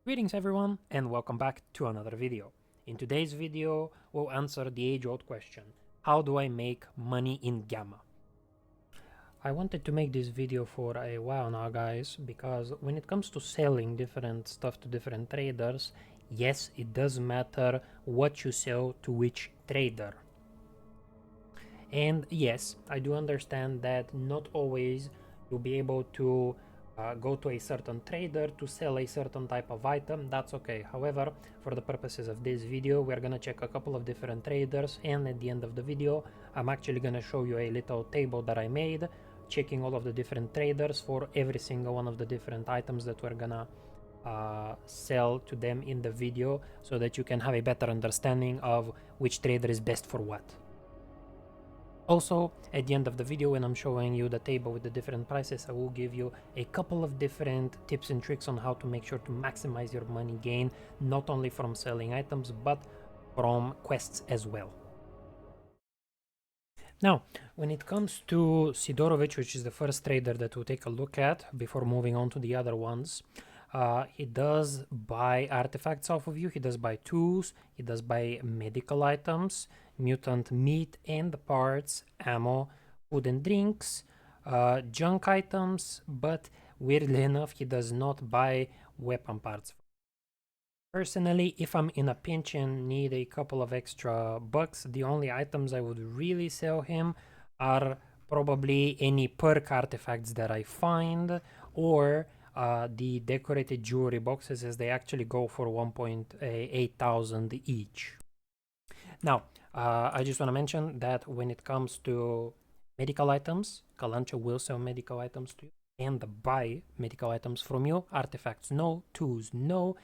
Greetings everyone and welcome back to another video. In today's video, we'll answer the age-old question, how do I make money in Gamma? I wanted to make this video for a while now, guys, because when it comes to selling different stuff to different traders, yes, it does matter what you sell to which trader. And yes, I do understand that not always you'll be able to go to a certain trader to sell a certain type of item. That's okay. However, for the purposes of this video, we're gonna check a couple of different traders, and at the end of the video, I'm actually gonna show you a little table that I made, checking all of the different traders for every single one of the different items that we're gonna sell to them in the video, so that you can have a better understanding of which trader is best for what. Also, at the end of the video, when I'm showing you the table with the different prices, I will give you a couple of different tips and tricks on how to make sure to maximize your money gain, not only from selling items, but from quests as well. Now, when it comes to Sidorovic, which is the first trader that we'll take a look at before moving on to the other ones, he does buy artifacts off of you, he does buy tools, he does buy medical items, mutant meat and parts, ammo, food and drinks, junk items, but weirdly enough, he does not buy weapon parts. Personally, if I'm in a pinch and need a couple of extra bucks, the only items I would really sell him are probably any perk artifacts that I find, or the decorated jewelry boxes, as they actually go for 1.8 thousand each. Now, I just want to mention that when it comes to medical items, Kalancha will sell medical items to you and buy medical items from you. Artifacts, no. Tools, no.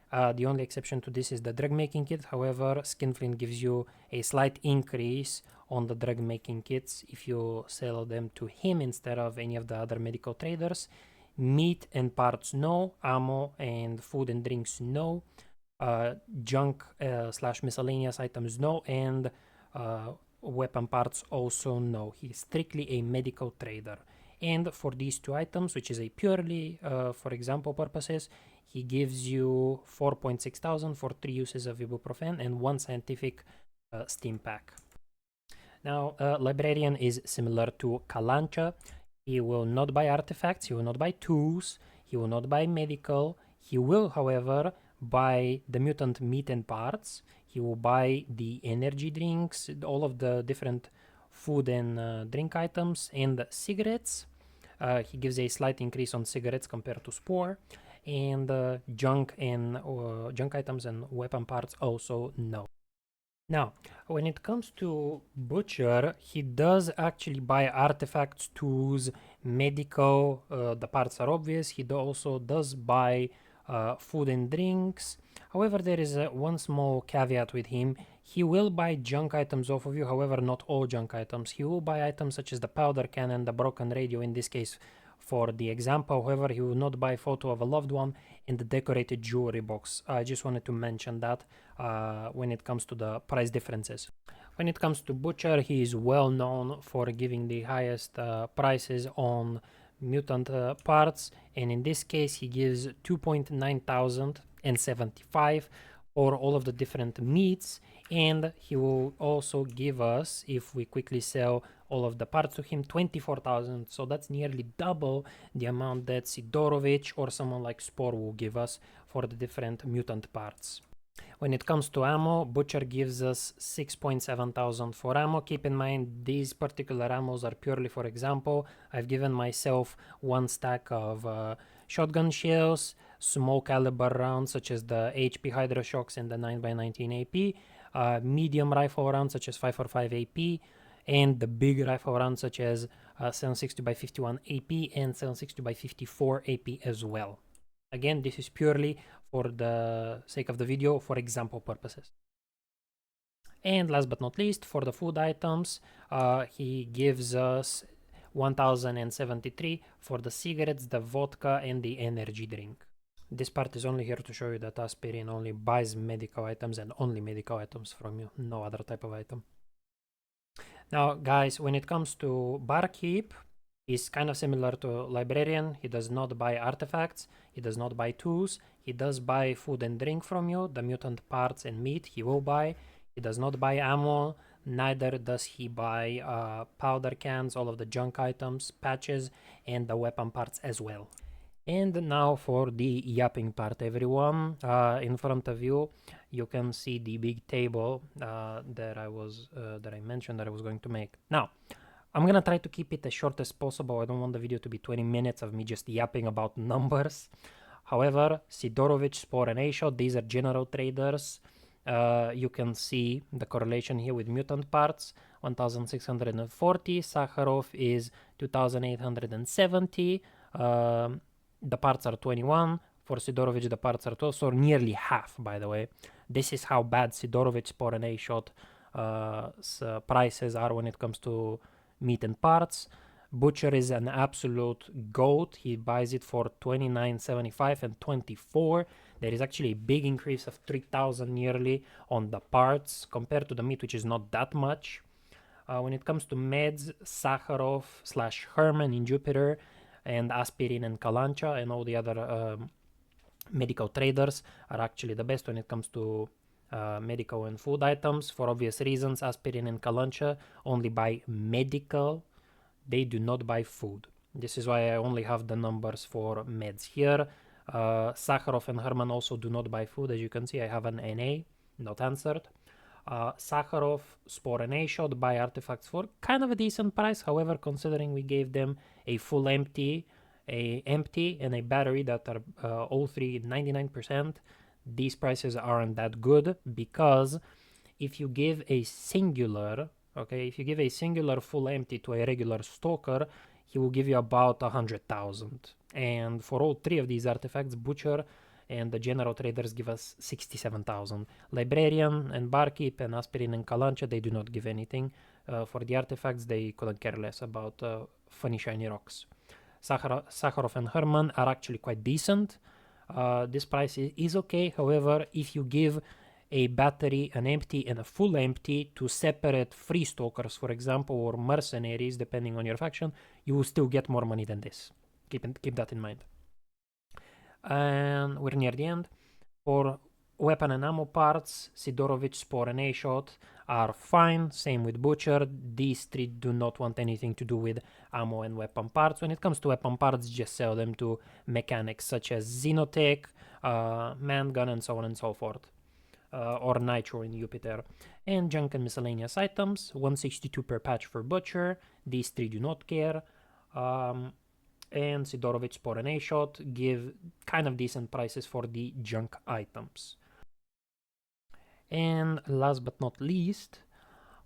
The only exception to this is the drug making kit. However, Skinflint gives you a slight increase on the drug making kits if you sell them to him instead of any of the other medical traders. Meat and parts, no. Ammo and food and drinks, no. Junk slash miscellaneous items, no. And weapon parts, also no. He's strictly a medical trader. And for these two items, which is a purely for example purposes, he gives you 4.6 thousand for 3 uses of ibuprofen and 1 scientific steam pack. Now, Librarian is similar to Kalancha. He will not buy artifacts, he will not buy tools, he will not buy medical. He will, however, buy the mutant meat and parts. He will buy the energy drinks, all of the different food and drink items, and cigarettes. He gives a slight increase on cigarettes compared to Spore. And junk items and weapon parts, also no. Now, when it comes to Butcher, he does actually buy artifacts, tools, medical. The parts are obvious. He also does buy food and drinks. However, there is one small caveat with him. He will buy junk items off of you, however, not all junk items. He will buy items such as the powder cannon, the broken radio, in this case for the example. However, he will not buy photo of a loved one in the decorated jewelry box. I just wanted to mention that when it comes to the price differences. When it comes to Butcher, he is well known for giving the highest prices on mutant parts, and in this case he gives 2.9 thousand and 75 for all of the different meats, and he will also give us, if we quickly sell all of the parts to him, 24,000. So that's nearly double the amount that Sidorovic or someone like Spore will give us for the different mutant parts. When it comes to ammo, Butcher gives us 6.7 thousand for ammo. Keep in mind, these particular ammos are purely for example. I've given myself one stack of shotgun shells, small caliber rounds such as the HP Hydra Shocks and the 9x19 AP, medium rifle rounds such as 545 AP, and the big rifle rounds such as 760x51 AP and 760x54 AP as well. Again, this is purely for the sake of the video, for example purposes. And last but not least, for the food items, he gives us 1073 for the cigarettes, the vodka, and the energy drink. This part is only here to show you that Aspirin only buys medical items and only medical items from you, no other type of item. Now, guys, when it comes to barkeep, He's kind of similar to librarian. He does not buy artifacts, he does not buy tools, he does buy food and drink from you. The mutant parts and meat he will buy. He does not buy ammo, neither does he buy powder cans, all of the junk items, patches, and the weapon parts as well. And now for the yapping part, everyone. In front of you, you can see the big table that I mentioned that I was going to make. Now, I'm gonna try to keep it as short as possible. I don't want the video to be 20 minutes of me just yapping about numbers. However, Sidorovich, Spore, and A-Shot, these are general traders. You can see the correlation here with mutant parts, 1640. Sakharov is 2870. The parts are 21. For Sidorovich, the parts are 12, so nearly half, by the way. This is how bad Sidorovich, Spore, and A-Shot prices are when it comes to meat and parts. Butcher is an absolute goat. He buys it for 29.75 and 24. There is actually a big increase of 3,000 nearly on the parts compared to the meat, which is not that much. When it comes to meds, Sakharov / Herman in Jupiter, and Aspirin and Kalancha and all the other medical traders are actually the best when it comes to medical and food items. For obvious reasons, Aspirin and Kalancha only buy medical. They do not buy food. This is why I only have the numbers for meds here. Sakharov and Herman also do not buy food. As you can see, I have an NA, not answered. Sakharov, Spore, and A-Shot buy artifacts for kind of a decent price. However, considering we gave them a full empty, and a battery that are all three 99%, these prices aren't that good, because if you give a singular, if you give a singular full empty to a regular stalker, he will give you about 100,000. And for all three of these artifacts, Butcher and the general traders give us 67,000. Librarian and Barkeep and Aspirin and Kalancha, they do not give anything. For the artifacts, they couldn't care less about funny shiny rocks. Sakharov and Herman are actually quite decent. This price is okay. However, if you give a battery, an empty, and a full empty to separate free stalkers, for example, or mercenaries, depending on your faction, you will still get more money than this. Keep that in mind. And we're near the end. For weapon and ammo parts, Sidorovich, Spore, and A-Shot are fine. Same with Butcher. These three do not want anything to do with ammo and weapon parts. When it comes to weapon parts, just sell them to mechanics such as Xenotech, Mangun, and so on and so forth. Or Nitro in Jupiter. And junk and miscellaneous items, 162 per patch for Butcher. These three do not care. And Sidorovich, Spore, and A-Shot give kind of decent prices for the junk items. And last but not least,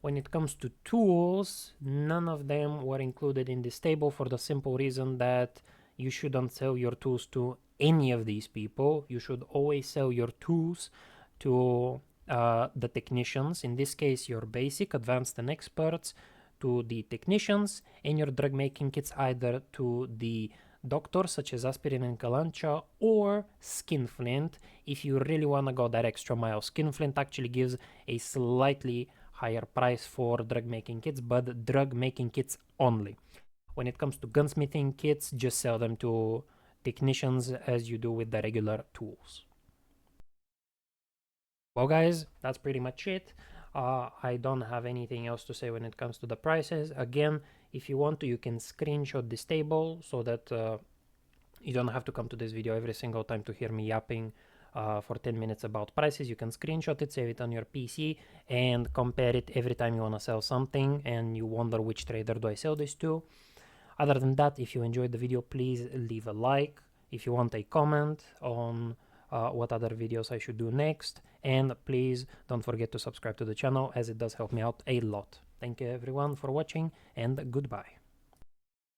when it comes to tools, none of them were included in this table for the simple reason that you shouldn't sell your tools to any of these people. You should always sell your tools to the technicians. In this case, your basic, advanced, and experts to the technicians, and your drug making kits either to the doctors such as Aspirin and Kalancha, or Skinflint if you really want to go that extra mile. Skinflint actually gives a slightly higher price for drug making kits, but drug making kits only. When it comes to gunsmithing kits, just sell them to technicians as you do with the regular tools. Well guys, that's pretty much it. I don't have anything else to say when it comes to the prices. Again, if you want to, you can screenshot this table so that you don't have to come to this video every single time to hear me yapping for 10 minutes about prices. You can screenshot it, save it on your PC, and compare it every time you want to sell something and you wonder which trader do I sell this to. Other than that, if you enjoyed the video, please leave a like. If you want a comment on what other videos I should do next, and please don't forget to subscribe to the channel, as it does help me out a lot. Thank you everyone for watching, and goodbye.